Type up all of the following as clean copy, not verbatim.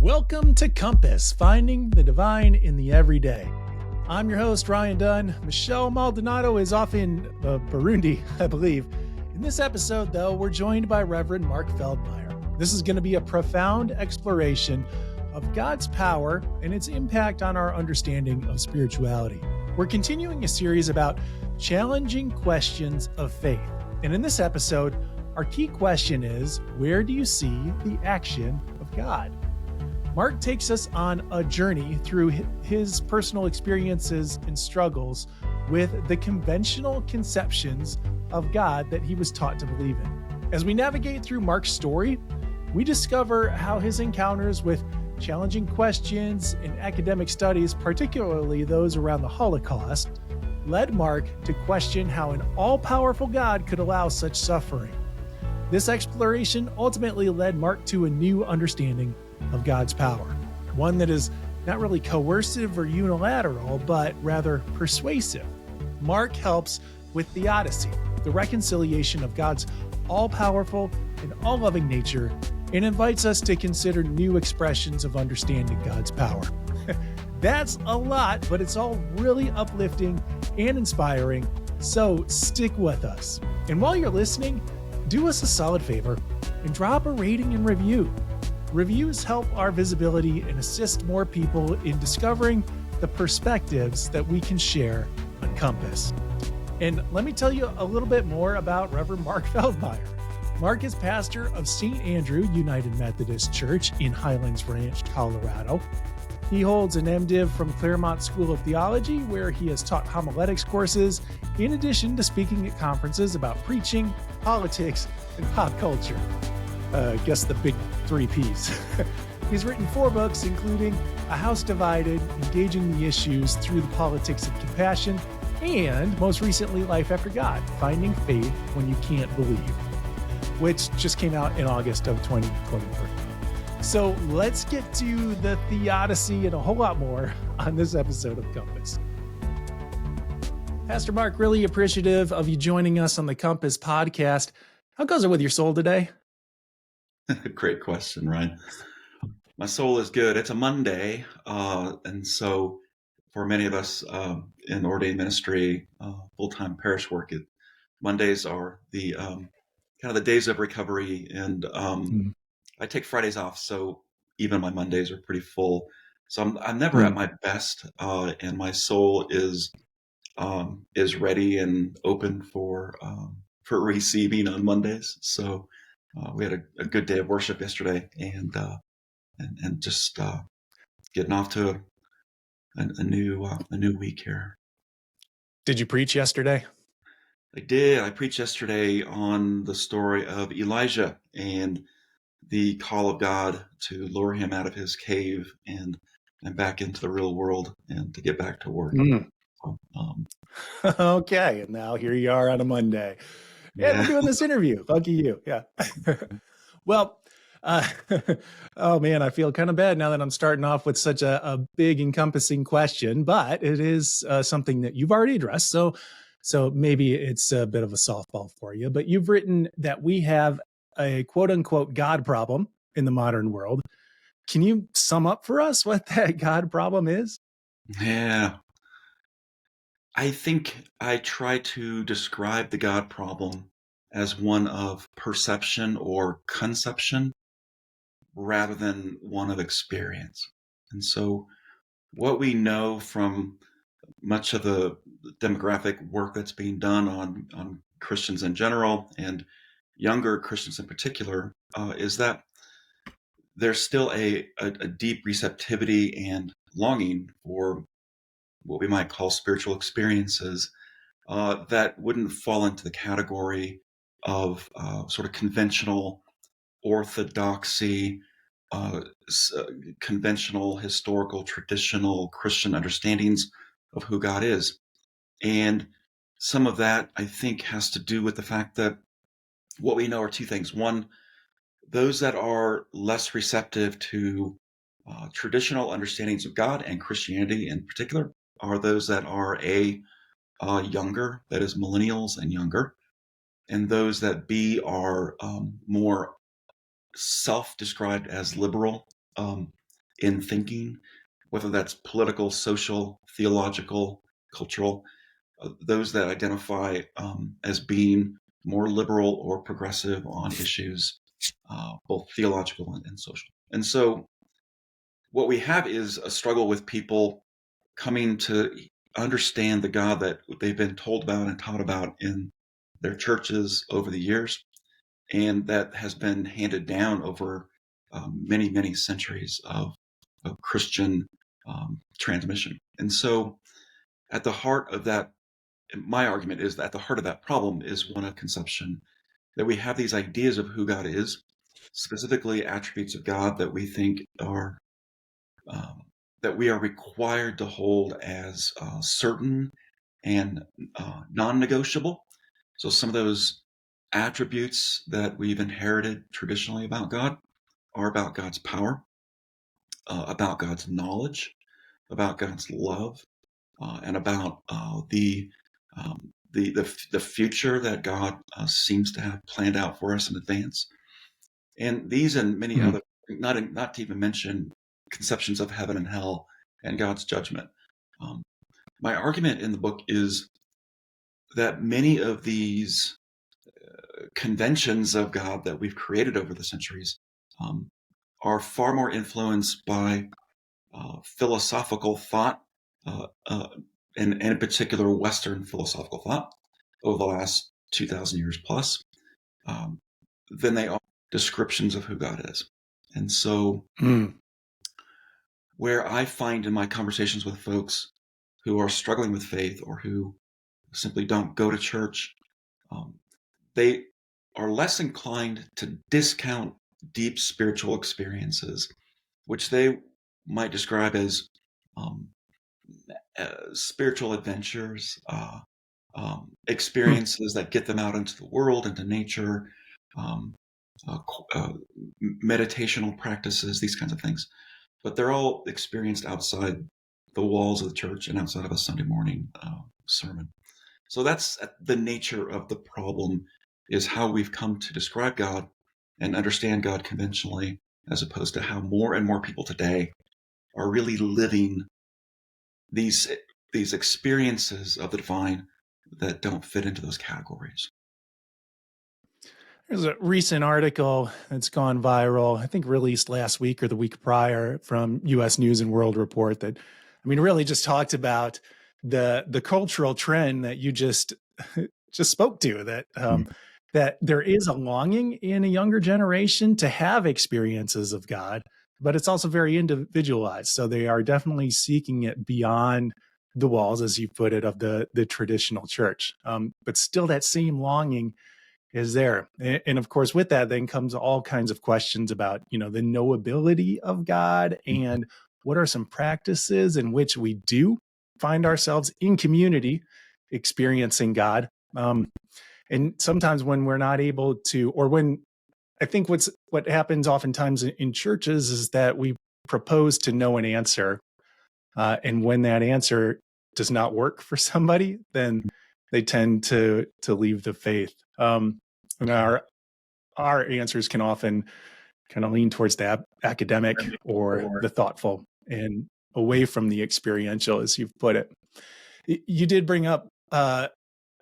Welcome to Compass, finding the divine in the everyday. I'm your host, Ryan Dunn. Michelle Maldonado is off in Burundi, I believe. In this episode, though, we're joined by Reverend Mark Feldmeir. This is going to be a profound exploration of God's power and its impact on our understanding of spirituality. We're continuing a series about challenging questions of faith. And in this episode, our key question is, where do you see the action of God? Mark takes us on a journey through his personal experiences and struggles with the conventional conceptions of God that he was taught to believe in. As we navigate through Mark's story, we discover how his encounters with challenging questions in academic studies, particularly those around the Holocaust, led Mark to question how an all-powerful God could allow such suffering. This exploration ultimately led Mark to a new understanding of God's power, one that is not really coercive or unilateral, but rather persuasive. Mark helps with theodicy, the reconciliation of God's all-powerful and all-loving nature, and invites us to consider new expressions of understanding God's power. That's a lot, but it's all really uplifting and inspiring, so stick with us. And while you're listening, do us a solid favor and drop a rating and review. Reviews help our visibility and assist more people in discovering the perspectives that we can share on Compass. And let me tell you a little bit more about Reverend Mark Feldmeir. Mark is pastor of St. Andrew United Methodist Church in Highlands Ranch, Colorado. He holds an MDiv from Claremont School of Theology, where he has taught homiletics courses, in addition to speaking at conferences about preaching, politics, and pop culture. I guess the big 3 Ps. He's written 4 books, including A House Divided, Engaging the Issues Through the Politics of Compassion, and most recently, Life After God, Finding Faith When You Can't Believe, which just came out in August of 2023. So let's get to the theodicy and a whole lot more on this episode of Compass. Pastor Mark, really appreciative of you joining us on the Compass podcast. How goes it with your soul today? Great question, Ryan. My soul is good. It's a Monday, and so for many of us in ordained ministry, full-time parish work, Mondays are the kind of the days of recovery, and I take Fridays off, so even my Mondays are pretty full. So I'm never at my best, and my soul is ready and open for receiving on Mondays. So. We had a good day of worship yesterday, and just getting off to a new week here. Did you preach yesterday? I did. I preached yesterday on the story of Elijah and the call of God to lure him out of his cave and back into the real world and to get back to work. So, okay, and now here you are on a Monday. Yeah, we're doing this interview. Lucky you. Yeah. Well, oh man, I feel kind of bad now that I'm starting off with such a big encompassing question, but it is something that you've already addressed. So maybe it's a bit of a softball for you, but you've written that we have a quote unquote God problem in the modern world. Can you sum up for us what that God problem is? Yeah. I think I try to describe the God problem as one of perception or conception rather than one of experience. And so what we know from much of the demographic work that's being done on Christians in general and younger Christians in particular is that there's still a deep receptivity and longing for what we might call spiritual experiences that wouldn't fall into the category of sort of conventional orthodoxy, conventional, historical, traditional Christian understandings of who God is. And some of that, I think, has to do with the fact that what we know are 2 things. One, those that are less receptive to traditional understandings of God and Christianity in particular are those that are younger, that is millennials and younger, and those that B are more self-described as liberal. in thinking, whether that's political, social, theological, cultural, those that identify as being more liberal or progressive on issues, both theological and social. And so what we have is a struggle with people coming to understand the God that they've been told about and taught about in their churches over the years, and that has been handed down over many, many centuries of Christian transmission. And so at the heart of that, my argument is that at the heart of that problem is one of conception, that we have these ideas of who God is, specifically attributes of God that we think are that we are required to hold as certain and non-negotiable. So some of those attributes that we've inherited traditionally about God are about God's power, about God's knowledge, about God's love, and about the future that God seems to have planned out for us in advance. And these and many other, not to even mention conceptions of heaven and hell and God's judgment. My argument in the book is that many of these conventions of God that we've created over the centuries are far more influenced by philosophical thought, and in particular Western philosophical thought over the last 2,000 years plus, than they are descriptions of who God is. And so where I find in my conversations with folks who are struggling with faith or who simply don't go to church, they are less inclined to discount deep spiritual experiences, which they might describe as spiritual adventures, experiences that get them out into the world, into nature, meditational practices, these kinds of things. But they're all experienced outside the walls of the church and outside of a Sunday morning sermon. So that's the nature of the problem, is how we've come to describe God and understand God conventionally, as opposed to how more and more people today are really living these experiences of the divine that don't fit into those categories. There's a recent article that's gone viral, I think released last week or the week prior, from U.S. News and World Report that, really just talked about the cultural trend that you just spoke to, that that there is a longing in a younger generation to have experiences of God, but it's also very individualized. So they are definitely seeking it beyond the walls, as you put it, of the traditional church. But still, that same longing is there. And of course, with that then comes all kinds of questions about, the knowability of God, and what are some practices in which we do find ourselves in community experiencing God. And sometimes when we're not able to, or when I think what happens oftentimes in churches is that we propose to know an answer. And when that answer does not work for somebody, then they tend to leave the faith. And our answers can often kind of lean towards the academic or the thoughtful, and away from the experiential, as you've put it. You did bring up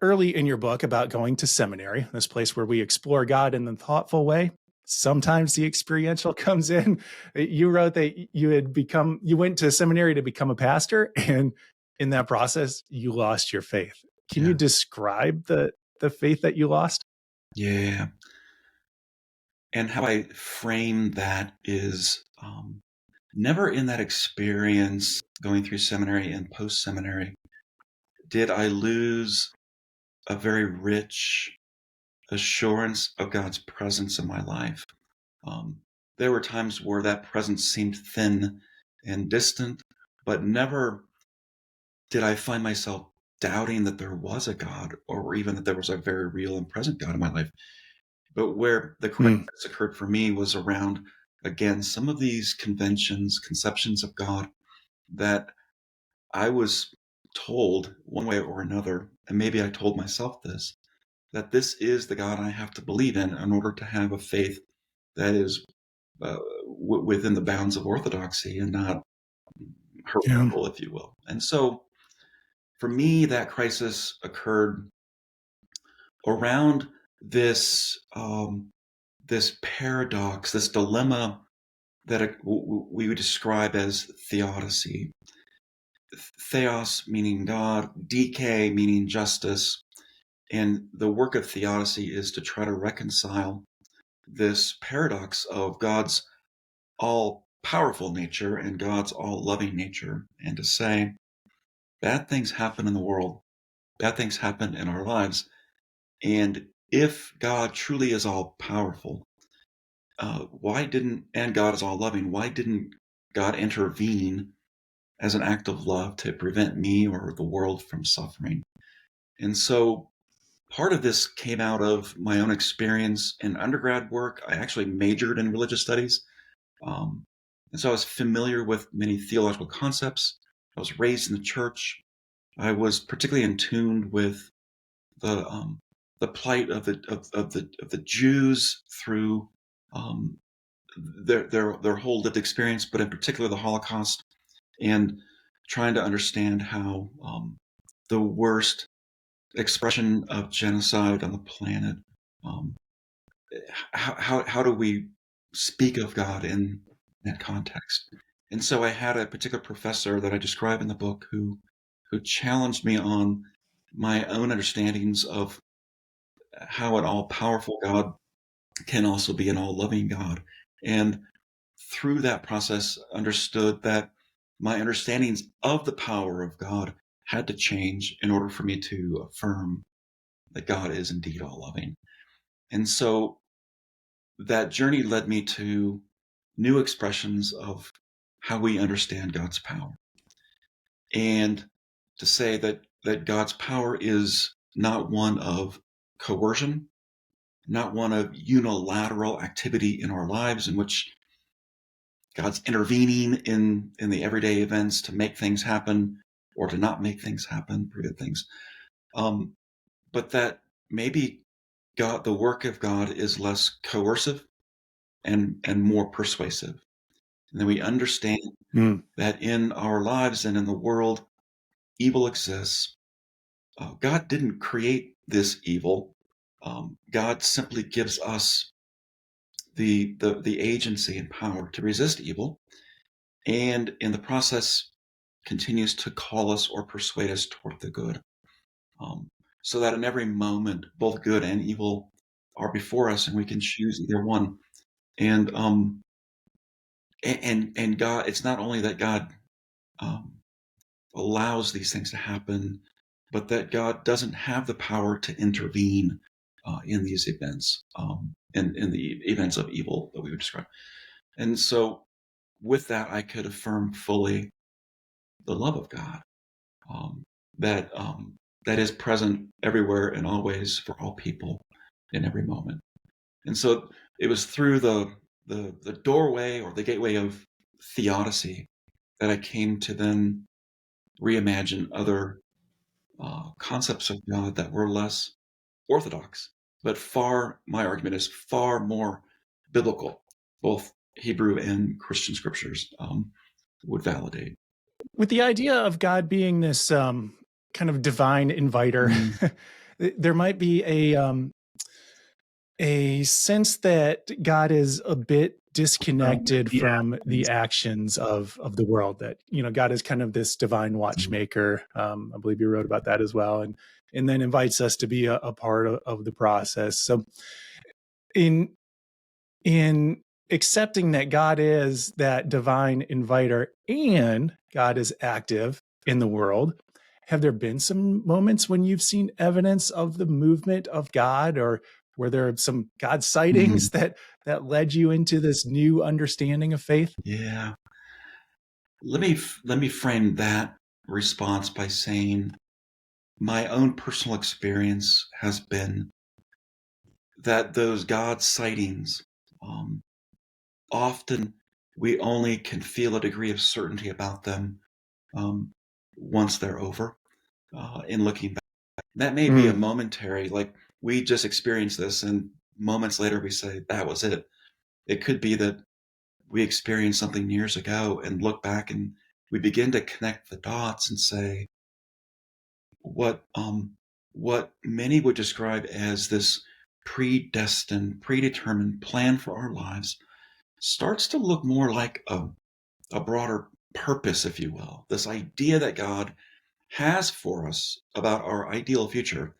early in your book about going to seminary, this place where we explore God in a thoughtful way. Sometimes the experiential comes in. You wrote that you went to seminary to become a pastor, and in that process, you lost your faith. Can you describe the faith that you lost? Yeah. And how I frame that is never in that experience going through seminary and post-seminary did I lose a very rich assurance of God's presence in my life. There were times where that presence seemed thin and distant, but never did I find myself doubting that there was a God, or even that there was a very real and present God in my life. But where the crisis occurred for me was around, again, some of these conventions, conceptions of God that I was told one way or another, and maybe I told myself this, that this is the God I have to believe in order to have a faith that is within the bounds of orthodoxy and not Yeah. heretical, if you will. And so for me, that crisis occurred around this paradox, this dilemma that we would describe as theodicy. Theos meaning God, dike meaning justice. And the work of theodicy is to try to reconcile this paradox of God's all-powerful nature and God's all-loving nature, and to say, bad things happen in the world, bad things happen in our lives, and if God truly is all-powerful, and God is all-loving, why didn't God intervene as an act of love to prevent me or the world from suffering? And so part of this came out of my own experience in undergrad work. I actually majored in religious studies. And so I was familiar with many theological concepts. I was raised in the church. I was particularly in tune with the plight of the Jews through um, their whole lived experience, but in particular the Holocaust, and trying to understand how the worst expression of genocide on the planet, um, how do we speak of God in that context? And so I had a particular professor that I describe in the book who challenged me on my own understandings of how an all-powerful God can also be an all-loving God. And through that process, understood that my understandings of the power of God had to change in order for me to affirm that God is indeed all-loving. And so that journey led me to new expressions of how we understand God's power. And to say that God's power is not one of coercion, not one of unilateral activity in our lives in which God's intervening in the everyday events to make things happen or to not make things happen, prevent things. But that maybe the work of God is less coercive and more persuasive. And then we understand that in our lives and in the world, evil exists. God didn't create this evil. God simply gives us the agency and power to resist evil, and in the process continues to call us or persuade us toward the good. So that in every moment, both good and evil are before us, and we can choose either one. And God, it's not only that God um, allows these things to happen, but that God doesn't have the power to intervene in these events, in the events of evil that we would describe. And so with that, I could affirm fully the love of God um, that that is present everywhere and always for all people in every moment. And so it was through the doorway or the gateway of theodicy that I came to then reimagine other concepts of God that were less orthodox, but my argument is far more biblical. Both Hebrew and Christian scriptures would validate. With the idea of God being this kind of divine inviter, there might be a sense that God is a bit disconnected Yeah. from the actions of the world. That God is kind of this divine watchmaker. I believe you wrote about that as well, and then invites us to be a part of the process. So in accepting that God is that divine inviter and God is active in the world, have there been some moments when you've seen evidence of the movement of God, or were there some God sightings that led you into this new understanding of faith? Yeah. Let me frame that response by saying my own personal experience has been that those God sightings, um, often we only can feel a degree of certainty about them um, once they're over. In looking back, that may be a momentary, like we just experienced this, and moments later we say that was it. It could be that we experienced something years ago and look back and we begin to connect the dots and say what many would describe as this predestined, predetermined plan for our lives starts to look more like a broader purpose, if you will. This idea that God has for us about our ideal future,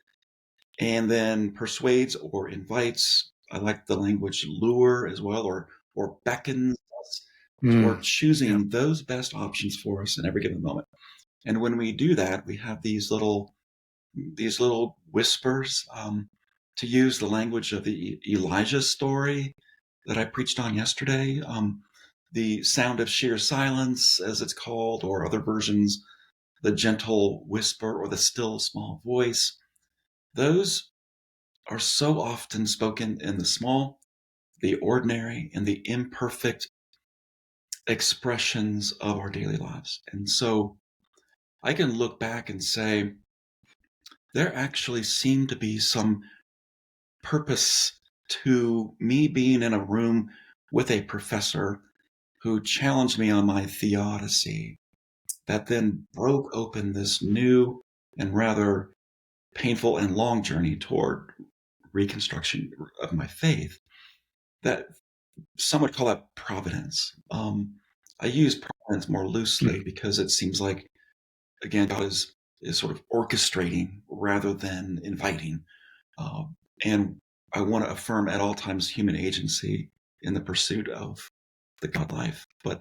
and then persuades or invites. I like the language lure as well, or beckons us toward choosing those best options for us in every given moment. And when we do that, we have these little whispers. To use the language of the Elijah story that I preached on yesterday, the sound of sheer silence, as it's called, or other versions, the gentle whisper or the still small voice. Those are so often spoken in the small, the ordinary, and the imperfect expressions of our daily lives. And so I can look back and say, there actually seemed to be some purpose to me being in a room with a professor who challenged me on my theodicy, that then broke open this new and rather painful and long journey toward reconstruction of my faith. That some would call that providence. I use providence more loosely because it seems like, again, God is sort of orchestrating rather than inviting. And I want to affirm at all times human agency in the pursuit of the God life. But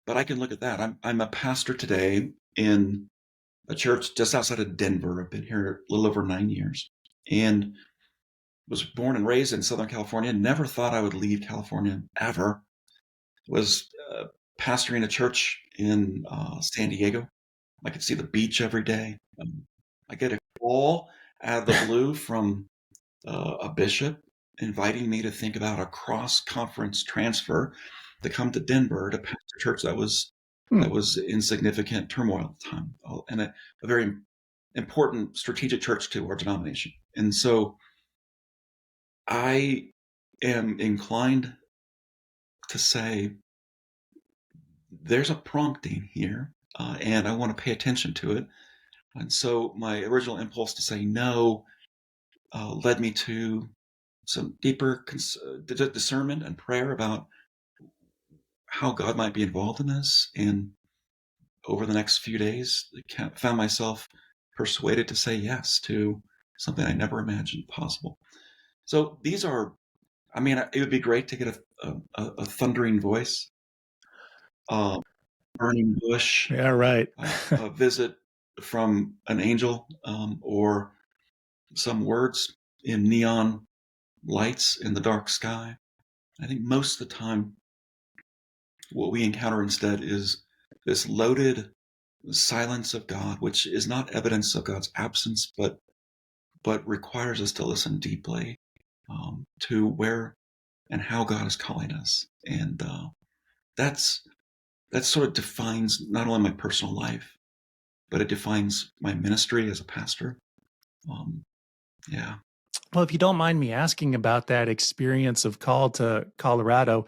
I can look at that. I'm a pastor today in a church just outside of Denver. I've been here a little over 9 years and was born and raised in Southern California. Never thought I would leave California ever. Was pastoring a church in San Diego. I could see the beach every day. I get a call out of the blue from a bishop inviting me to think about a cross-conference transfer to come to Denver to pastor a church that was in significant turmoil at the time, and a very important strategic church to our denomination. And so I am inclined to say there's a prompting here, and I want to pay attention to it. And so my original impulse to say no led me to some deeper discernment and prayer about how God might be involved in this. And over the next few days, I found myself persuaded to say yes to something I never imagined possible. So these are, I mean, it would be great to get a thundering voice, burning bush, Yeah, right. a visit from an angel, or some words in neon lights in the dark sky. I think most of the time, what we encounter instead is this loaded silence of God, which is not evidence of God's absence, but requires us to listen deeply to where and how God is calling us. And that sort of defines not only my personal life, but it defines my ministry as a pastor. Yeah. Well, if you don't mind me asking about that experience of call to Colorado,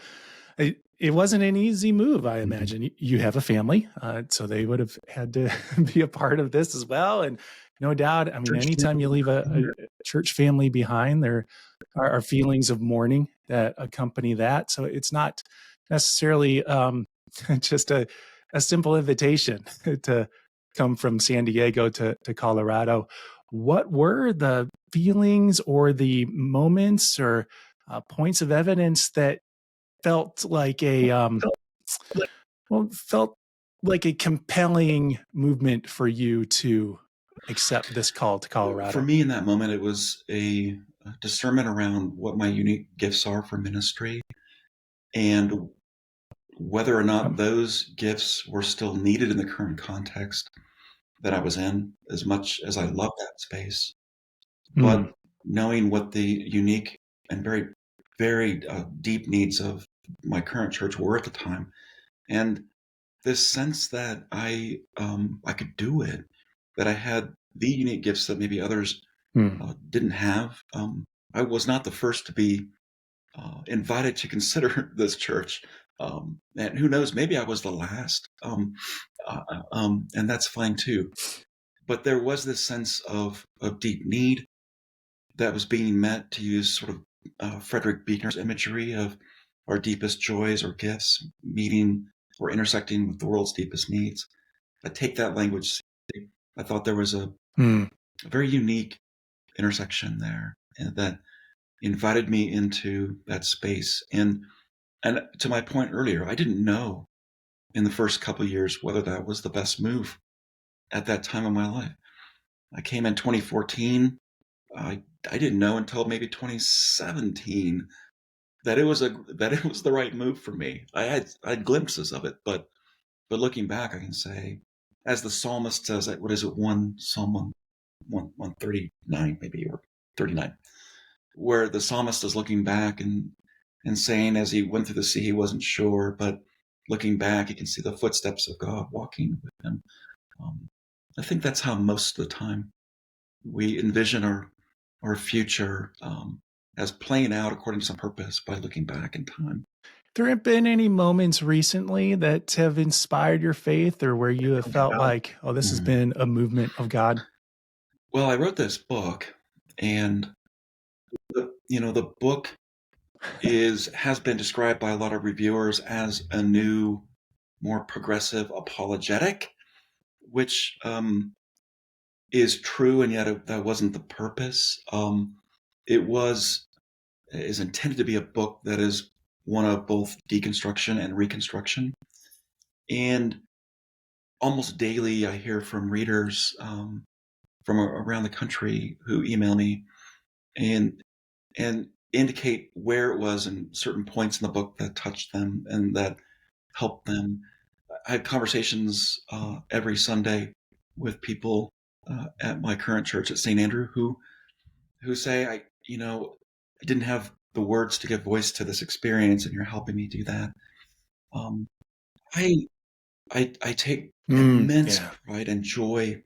it wasn't an easy move, I imagine. You have a family, so they would have had to be a part of this as well. And no doubt, I mean, Church anytime you leave a church family behind, there are feelings of mourning that accompany that. So it's not necessarily just a simple invitation to come from San Diego to Colorado. What were the feelings or the moments or points of evidence that felt like felt like a compelling movement for you to accept this call to Colorado? For me in that moment, it was a discernment around what my unique gifts are for ministry and whether or not those gifts were still needed in the current context that I was in, as much as I love that space. But knowing what the unique and very, very deep needs of my current church were at the time, and this sense that I could do it, that I had the unique gifts that maybe others didn't have. I was not the first to be invited to consider this church And who knows, maybe I was the last. And that's fine too. But there was this sense of deep need that was being met, to use sort of Frederick Buechner's imagery of our deepest joys or gifts meeting or intersecting with the world's deepest needs. I take that language. I thought there was a very unique intersection there, and that invited me into that space. And to my point earlier, I didn't know in the first couple of years whether that was the best move at that time of my life. I came in 2014. I didn't know until maybe 2017 that it was the right move for me. I had glimpses of it, but looking back, I can say, as the psalmist says, what is it, Psalm 139 maybe, or 39, where the psalmist is looking back and saying, as he went through the sea, he wasn't sure, but looking back, he can see the footsteps of God walking with him. I think that's how most of the time we envision our future, as playing out according to some purpose by looking back in time. There have been any moments recently that have inspired your faith, or where you have felt like, oh, this has been a movement of God? Well, I wrote this book, and the book has been described by a lot of reviewers as a new, more progressive apologetic, which is true, and yet that wasn't the purpose. It is intended to be a book that is one of both deconstruction and reconstruction. And almost daily, I hear from readers from around the country who email me and indicate where it was in certain points in the book that touched them and that helped them. I had conversations every Sunday with people at my current church at St. Andrew who say, I didn't have the words to give voice to this experience, and you're helping me do that. I take immense pride and joy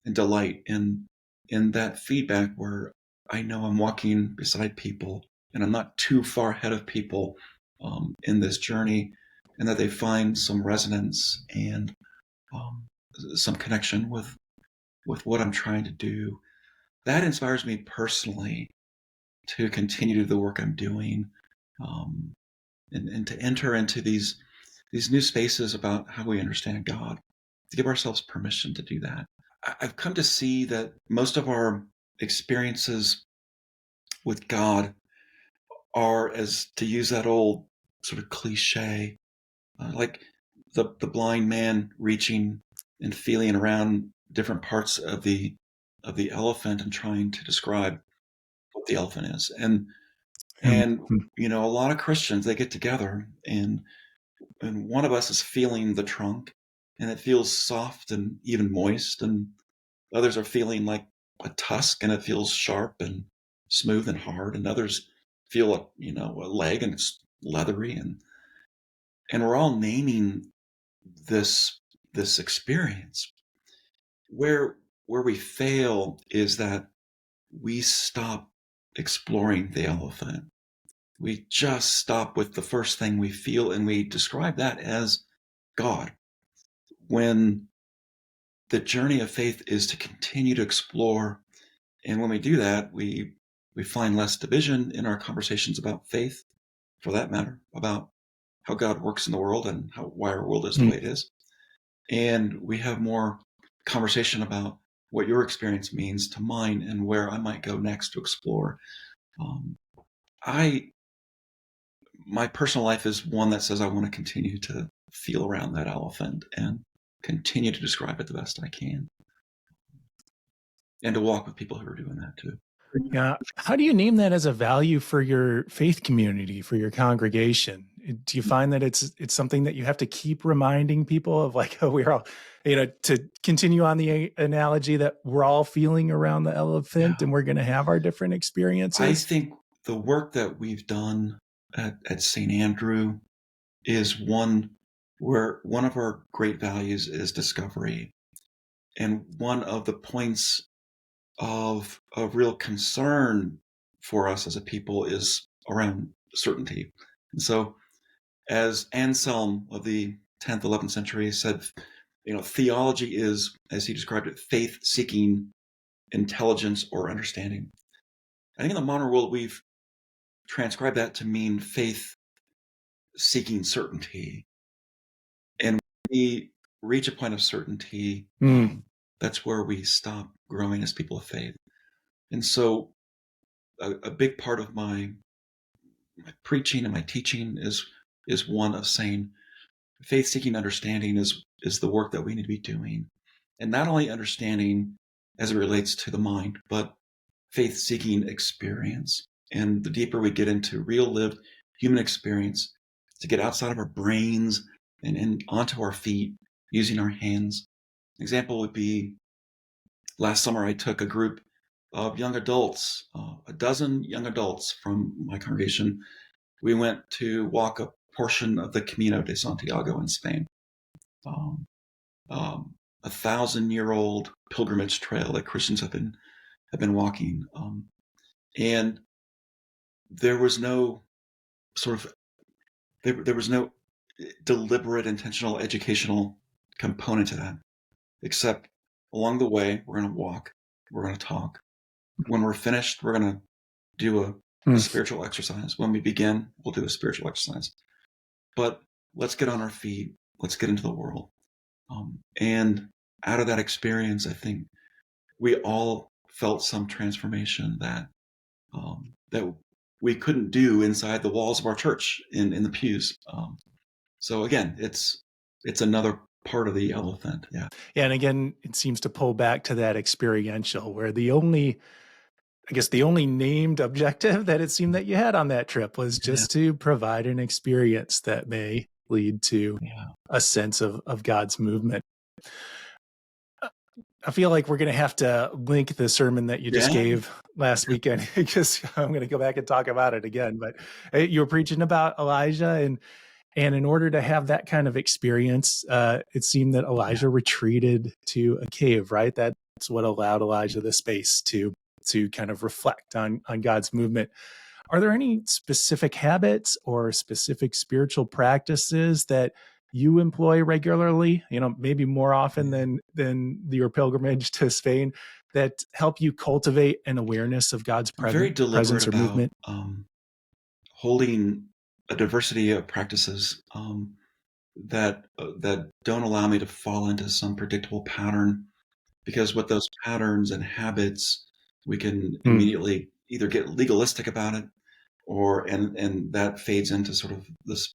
and delight in that feedback, where I know I'm walking beside people and I'm not too far ahead of people in this journey, and that they find some resonance and some connection with what I'm trying to do. That inspires me personally to continue the work I'm doing, and to enter into these new spaces about how we understand God, to give ourselves permission to do that. I've come to see that most of our experiences with God are, as to use that old sort of cliche, like the blind man reaching and feeling around different parts of the elephant and trying to describe what the elephant is. And a lot of Christians, they get together, and one of us is feeling the trunk, and it feels soft and even moist, and others are feeling like a tusk, and it feels sharp and smooth and hard, and others feel a leg, and it's leathery, and we're all naming this experience. Where we fail is that we stop exploring the elephant. We just stop with the first thing we feel, and we describe that as God, when the journey of faith is to continue to explore. And when we do that, we find less division in our conversations about faith, for that matter, about how God works in the world and why our world is the way it is. And we have more conversation about what your experience means to mine, and where I might go next to explore. My personal life is one that says I want to continue to feel around that elephant and continue to describe it the best I can, and to walk with people who are doing that too. Yeah. How do you name that as a value for your faith community, for your congregation? Do you find that it's something that you have to keep reminding people of, like, oh, we're all, to continue on the analogy that we're all feeling around the elephant, and we're going to have our different experiences? I think the work that we've done at St. Andrew is one where one of our great values is discovery. And one of the points of real concern for us as a people is around certainty. And so As Anselm of the 10th, 11th century said, theology is, as he described it, faith-seeking intelligence or understanding. I think in the modern world, we've transcribed that to mean faith-seeking certainty. And when we reach a point of certainty, that's where we stop growing as people of faith. And so a big part of my preaching and my teaching is one of saying faith-seeking understanding is the work that we need to be doing. And not only understanding as it relates to the mind, but faith-seeking experience. And the deeper we get into real lived human experience, to get outside of our brains and onto our feet using our hands. An example would be last summer I took a group of young adults, a dozen young adults from my congregation. We went to walk a portion of the Camino de Santiago in Spain, 1,000-year-old pilgrimage trail that Christians have been walking, and there was no sort of there was no deliberate, intentional, educational component to that, except along the way we're going to walk, we're going to talk. When we're finished, we're going to do a spiritual exercise. When we begin, we'll do a spiritual exercise. But let's get on our feet. Let's get into the world. And out of that experience, I think we all felt some transformation that we couldn't do inside the walls of our church in the pews. So again, it's another part of the elephant. Yeah. Yeah. And again, it seems to pull back to that experiential, where the only named objective that it seemed that you had on that trip was just to provide an experience that may lead to a sense of God's movement. I feel like we're going to have to link the sermon that you just gave last weekend, because I'm going to go back and talk about it again. But you were preaching about Elijah, and in order to have that kind of experience, it seemed that Elijah retreated to a cave, right? That's what allowed Elijah the space to kind of reflect on God's movement. Are there any specific habits or specific spiritual practices that you employ regularly, maybe more often than your pilgrimage to Spain, that help you cultivate an awareness of God's presence or movement? Holding a diversity of practices that don't allow me to fall into some predictable pattern, because with those patterns and habits, we can immediately either get legalistic about it, and that fades into sort of this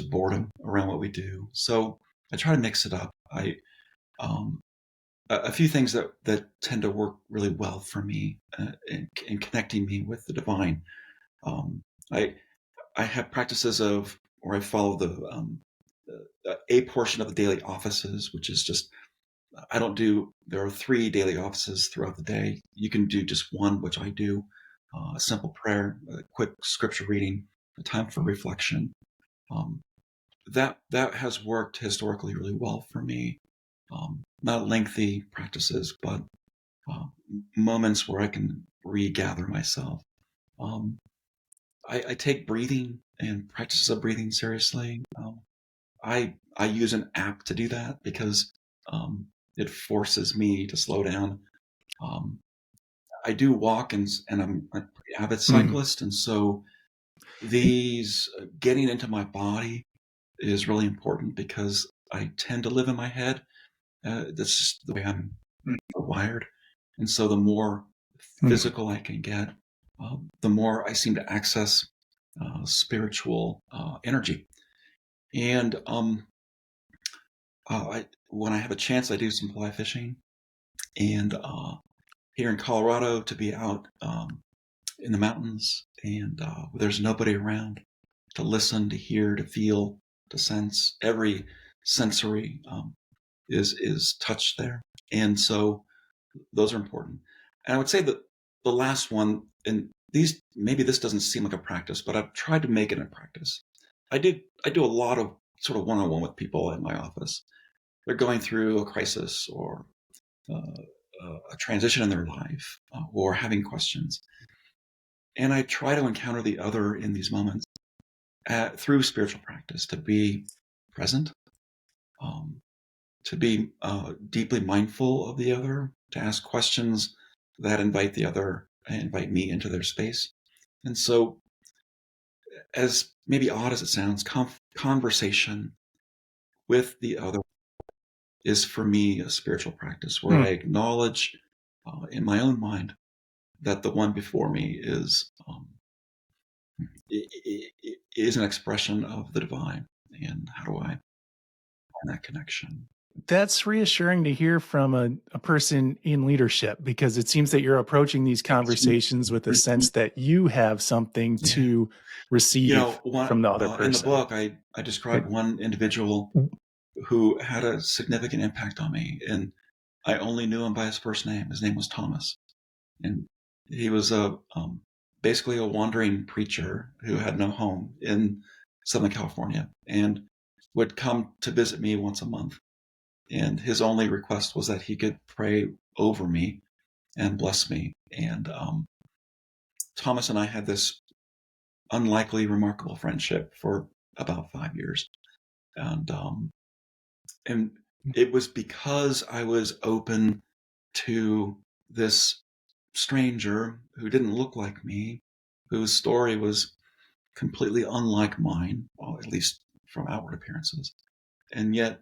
boredom around what we do. So I try to mix it up. A few things that tend to work really well for me in connecting me with the divine. I have practices where I follow a portion of the daily offices, which is just, there are 3 daily offices throughout the day. You can do just one, which I do, a simple prayer, a quick scripture reading, a time for reflection. That has worked historically really well for me. Not lengthy practices, but moments where I can regather myself. I take breathing and practices of breathing seriously. I use an app to do that because it forces me to slow down. I do walk, and I'm a pretty avid cyclist, and so these getting into my body is really important, because I tend to live in my head. That's just the way I'm wired, and so the more physical I can get, the more I seem to access spiritual energy. And when I have a chance, I do some fly fishing. And here in Colorado, to be out in the mountains, and there's nobody around to listen, to hear, to feel, to sense. Every sensory is touched there. And so those are important. And I would say that the last one, and maybe this doesn't seem like a practice, but I've tried to make it a practice. I do a lot of sort of one-on-one with people in my office. They're going through a crisis or a transition in their life, or having questions. And I try to encounter the other in these moments. through spiritual practice, to be present, to be deeply mindful of the other, to ask questions that invite me into their space. And so, as maybe odd as it sounds, conversation with the other is for me a spiritual practice where I acknowledge in my own mind that the one before me is an expression of the divine. And how do I find that connection? That's reassuring to hear from a person in leadership, because it seems that you're approaching these conversations with a sense that you have something Yeah. to receive from the other person. In the book, I described one individual who had a significant impact on me, and I only knew him by his first name. His name was Thomas, and he was basically a wandering preacher who had no home in Southern California and would come to visit me once a month. And his only request was that he could pray over me and bless me. And Thomas and I had this unlikely, remarkable friendship for about 5 years. And it was because I was open to this stranger who didn't look like me, whose story was completely unlike mine, well, at least from outward appearances, and yet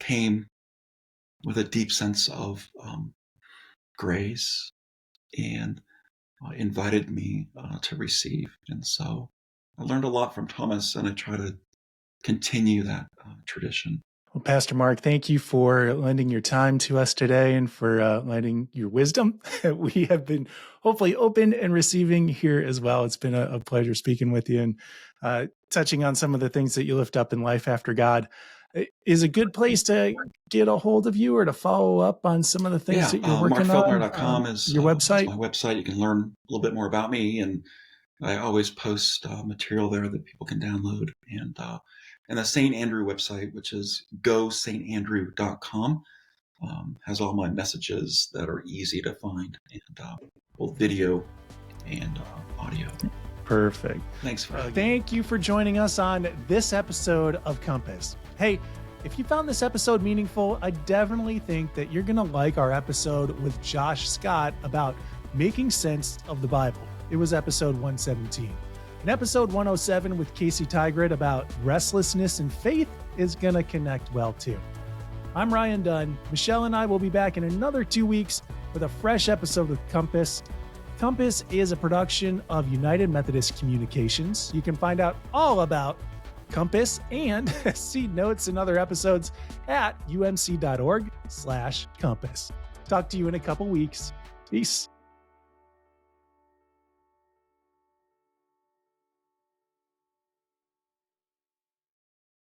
came with a deep sense of grace and invited me to receive. And so I learned a lot from Thomas, and I try to continue that tradition. Well, Pastor Mark, thank you for lending your time to us today and for lending your wisdom. We have been hopefully open and receiving here as well. It's been a pleasure speaking with you and touching on some of the things that you lift up in life after God. Is a good place to get a hold of you or to follow up on some of the things that you're working on? MarkFeldmeir.com is your website. Is my website. You can learn a little bit more about me, and I always post material there that people can download. And the St. Andrew website, which is gostandrew.com, has all my messages that are easy to find, and both video and audio. Perfect. Thanks for having me. Thank you for joining us on this episode of Compass. Hey, if you found this episode meaningful, I definitely think that you're going to like our episode with Josh Scott about making sense of the Bible. It was episode 117. And episode 107 with Casey Tigrit about restlessness and faith is going to connect well too. I'm Ryan Dunn. Michelle and I will be back in another 2 weeks with a fresh episode of Compass. Compass is a production of United Methodist Communications. You can find out all about Compass and see notes and other episodes at umc.org/compass. Talk to you in a couple weeks. Peace.